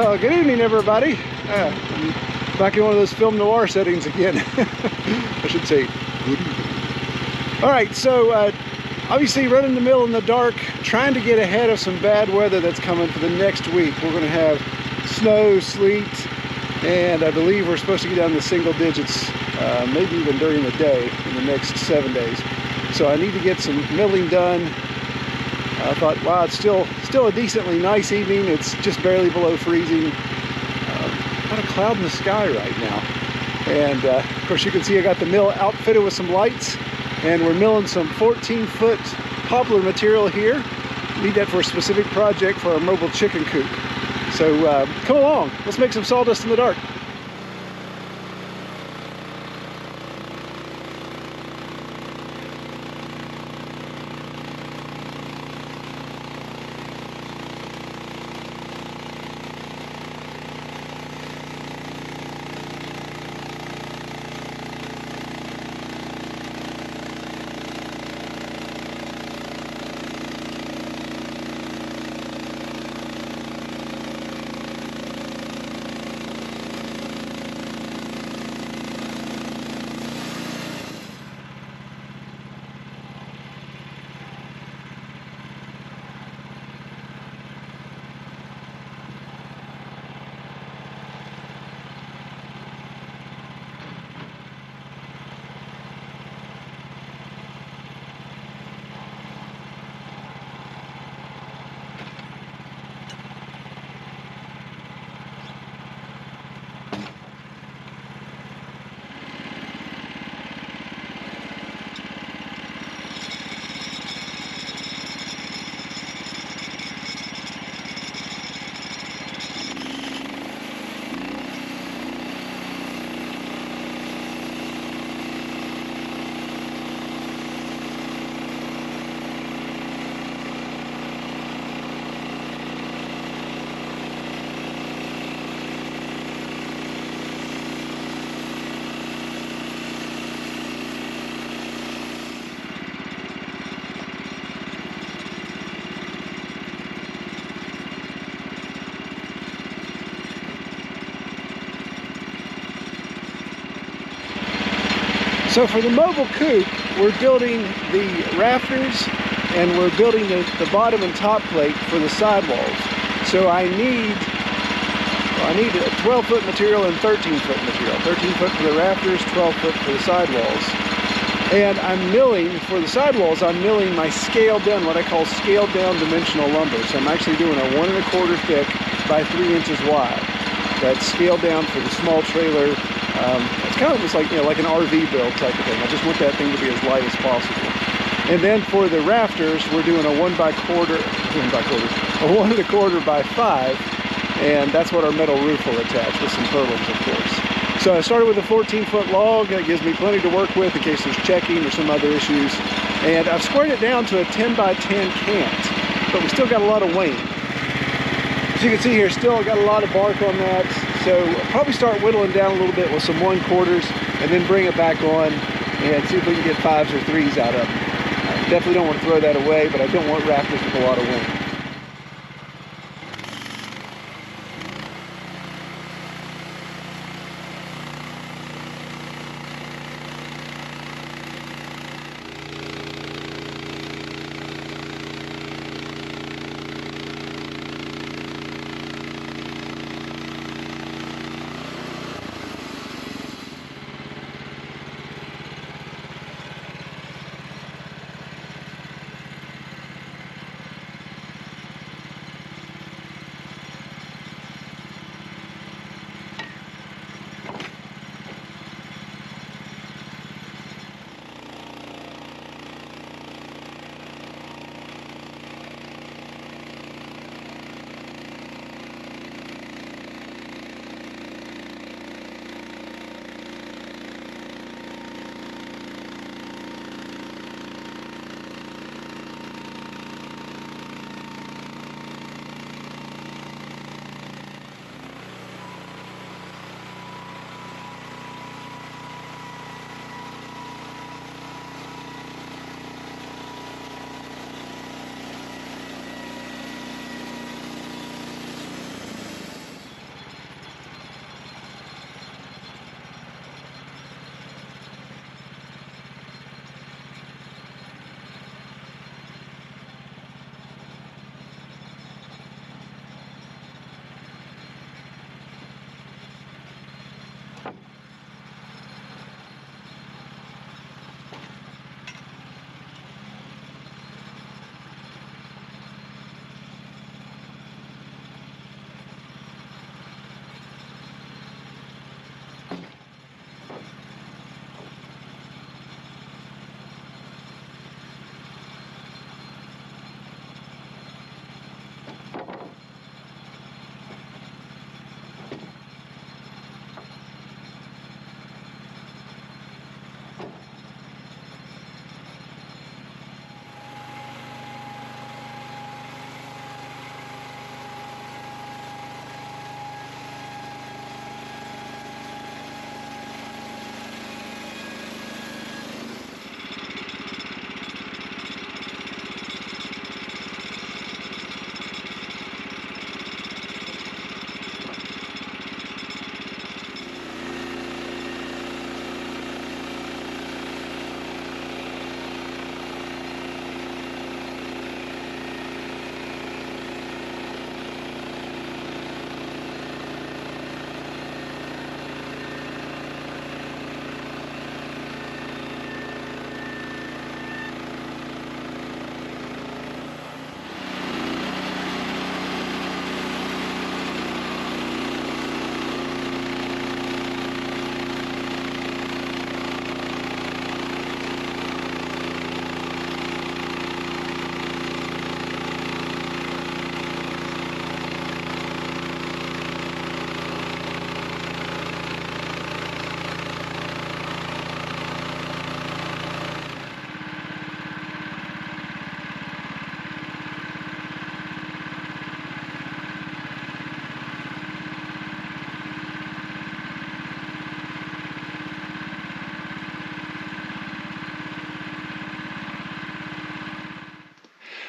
Well, good evening, everybody. I'm back in one of those film noir settings again. I should say good evening. All right, so obviously running the mill in the dark, trying to get ahead of some bad weather that's coming for the next week. We're going to have snow, sleet, and I believe we're supposed to get down to single digits, maybe even during the day in the next 7 days. So I need to get some milling done. I thought, wow, it's still a decently nice evening. It's just barely below freezing. Not a cloud in the sky right now. And of course you can see I got the mill outfitted with some lights, and we're milling some 14-foot poplar material here. Need that for a specific project for our mobile chicken coop. So come along, let's make some sawdust in the dark. So for the mobile coop, we're building the rafters and we're building the bottom and top plate for the sidewalls. So I need a 12-foot material and 13-foot material. 13-foot for the rafters, 12-foot for the sidewalls. And I'm milling, for the sidewalls, I'm milling my scaled down, what I call scaled down dimensional lumber. So I'm actually doing a 1 1/4 thick by 3 inches wide. That's scaled down for the small trailer. It's kind of just like, like an RV build type of thing. I just want that thing to be as light as possible. And then for the rafters, we're doing a 1 1/4 by 5, and that's what our metal roof will attach with some purlins, of course. So I started with a 14-foot log. That gives me plenty to work with in case there's checking or some other issues. And I've squared it down to a 10 by 10 cant, but we still got a lot of weight. As you can see here, still got a lot of bark on that. So I'll probably start whittling down a little bit with some 1/4s and then bring it back on and see if we can get 5s or 3s out of them. I definitely don't want to throw that away, but I don't want rafters with a lot of wind.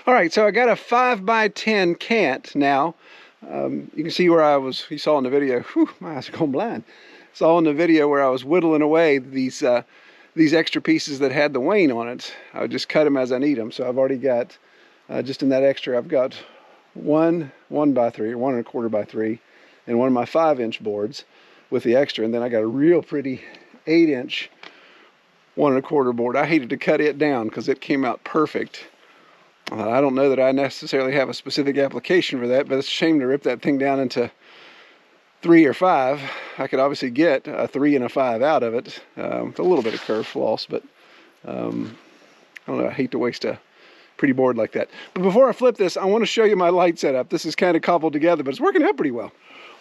All right, so I got a 5x10 cant now. You can see where you saw in the video, whew, my eyes are going blind. Saw in the video where I was whittling away these extra pieces that had the wane on it. I would just cut them as I need them. So I've already got, just in that extra, I've got one 1x3 or 1 1/4 by 3 and one of my 5-inch boards with the extra. And then I got a real pretty 8-inch 1 1/4 board. I hated to cut it down because it came out perfect. I don't know that I necessarily have a specific application for that, but it's a shame to rip that thing down into 3 or 5. I could obviously get a 3 and a 5 out of it with a little bit of curve floss, but I don't know, I hate to waste a pretty board like that. But before I flip this, I want to show you my light setup. This is kind of cobbled together, but it's working out pretty well.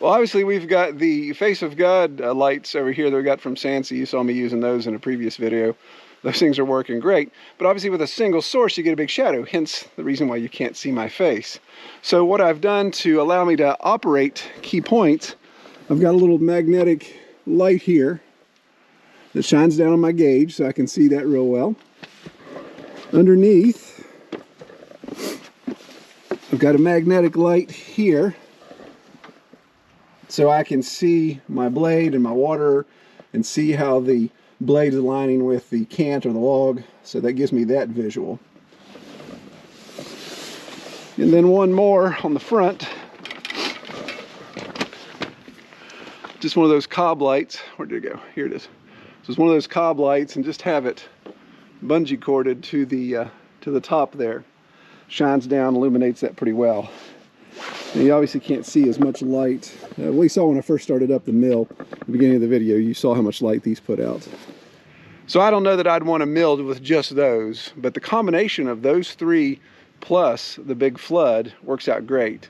Well, obviously we've got the Face of God lights over here that we got from Sansi. You saw me using those in a previous video. Those things are working great, but obviously with a single source you get a big shadow, hence the reason why you can't see my face. So what I've done to allow me to operate key points, I've got a little magnetic light here that shines down on my gauge so I can see that real well. Underneath, I've got a magnetic light here so I can see my blade and my water and see how the blade is aligning with the cant or the log, so that gives me that visual. And then one more on the front, just one of those cob lights. Where did it go? Here it is. So it's one of those cob lights, and just have it bungee corded to the top there. Shines down, illuminates that pretty well. And you obviously can't see as much light. We saw when I first started up the mill, at the beginning of the video, you saw how much light these put out. So I don't know that I'd want to mill with just those, but the combination of those 3 plus the big flood works out great.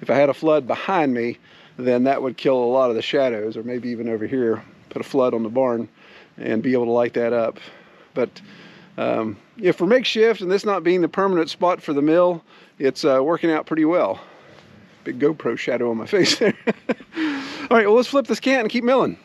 If I had a flood behind me, then that would kill a lot of the shadows, or maybe even over here, put a flood on the barn and be able to light that up. But if for makeshift and this not being the permanent spot for the mill, it's working out pretty well. Big GoPro shadow on my face there. All right, well, let's flip this cant and keep milling.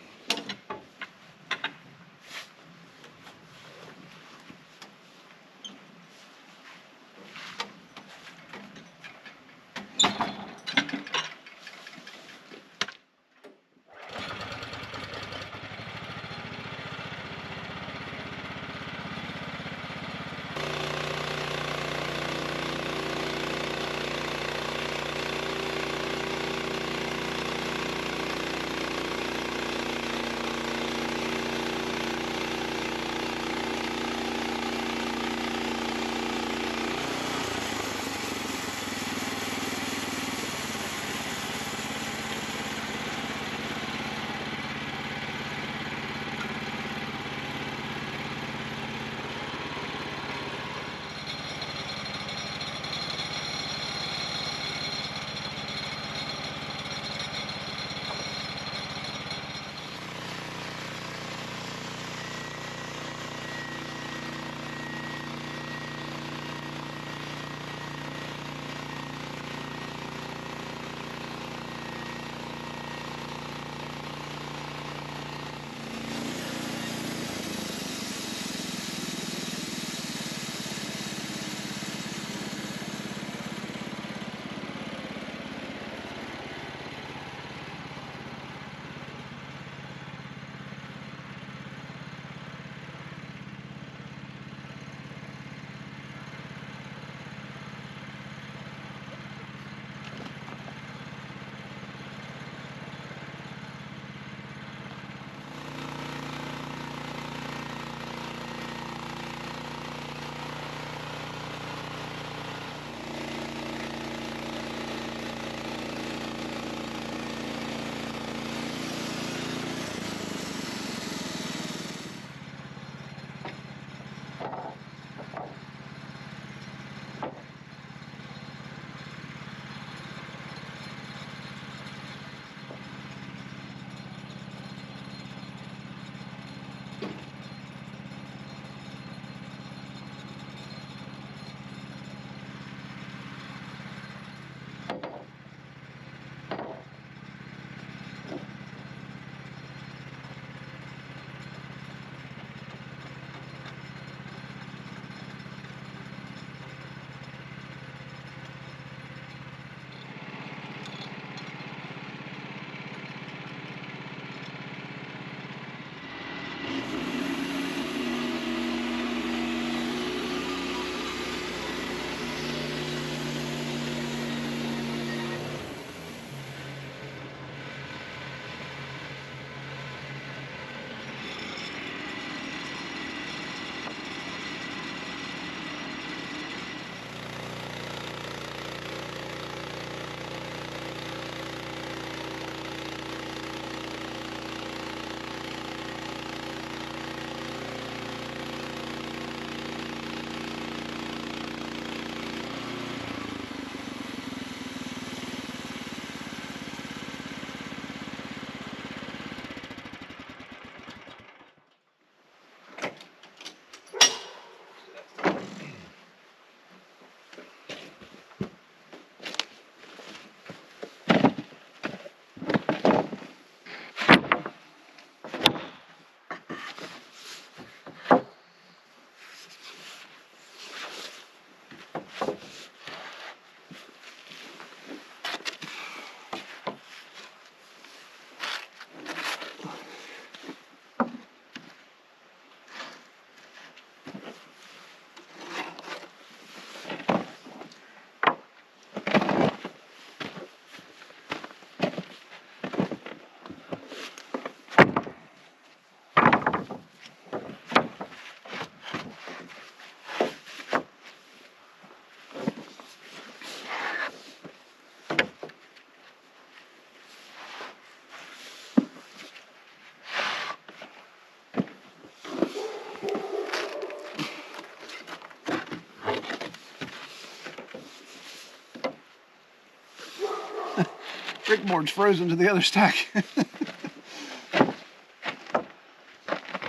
brick board's frozen to the other stack.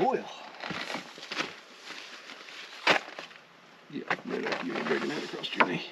Oil. Yeah, right up. You ain't breaking that across your knee.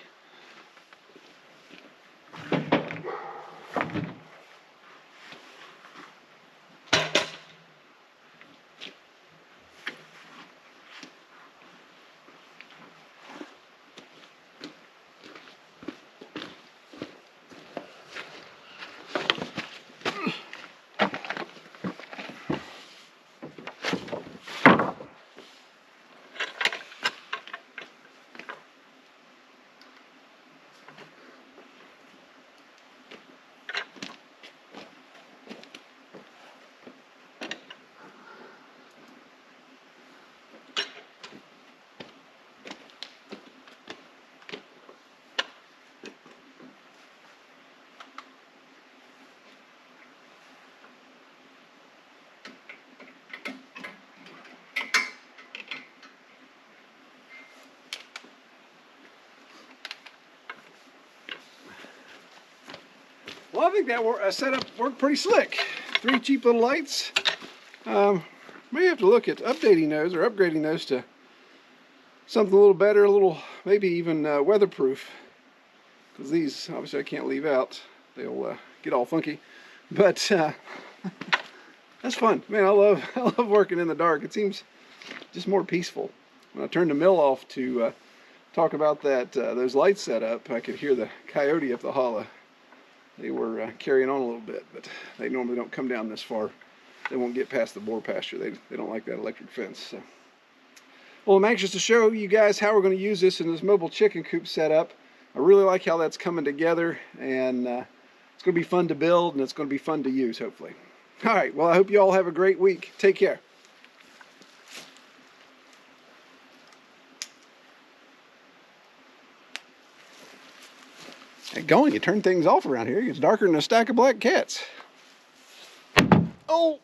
Well, I think that setup worked pretty slick. 3 cheap little lights. May have to look at updating those or upgrading those to something a little better, a little maybe even weatherproof. Because these, obviously, I can't leave out. They'll get all funky. But that's fun, man. I love working in the dark. It seems just more peaceful. When I turned the mill off to talk about that those lights set up, I could hear the coyote up the hollow. They were carrying on a little bit, but they normally don't come down this far. They won't get past the boar pasture. They don't like that electric fence. So. Well, I'm anxious to show you guys how we're going to use this in this mobile chicken coop setup. I really like how that's coming together, and it's going to be fun to build, and it's going to be fun to use, hopefully. All right, well, I hope you all have a great week. Take care. Get going, you turn things off around here. It's darker than a stack of black cats. Oh!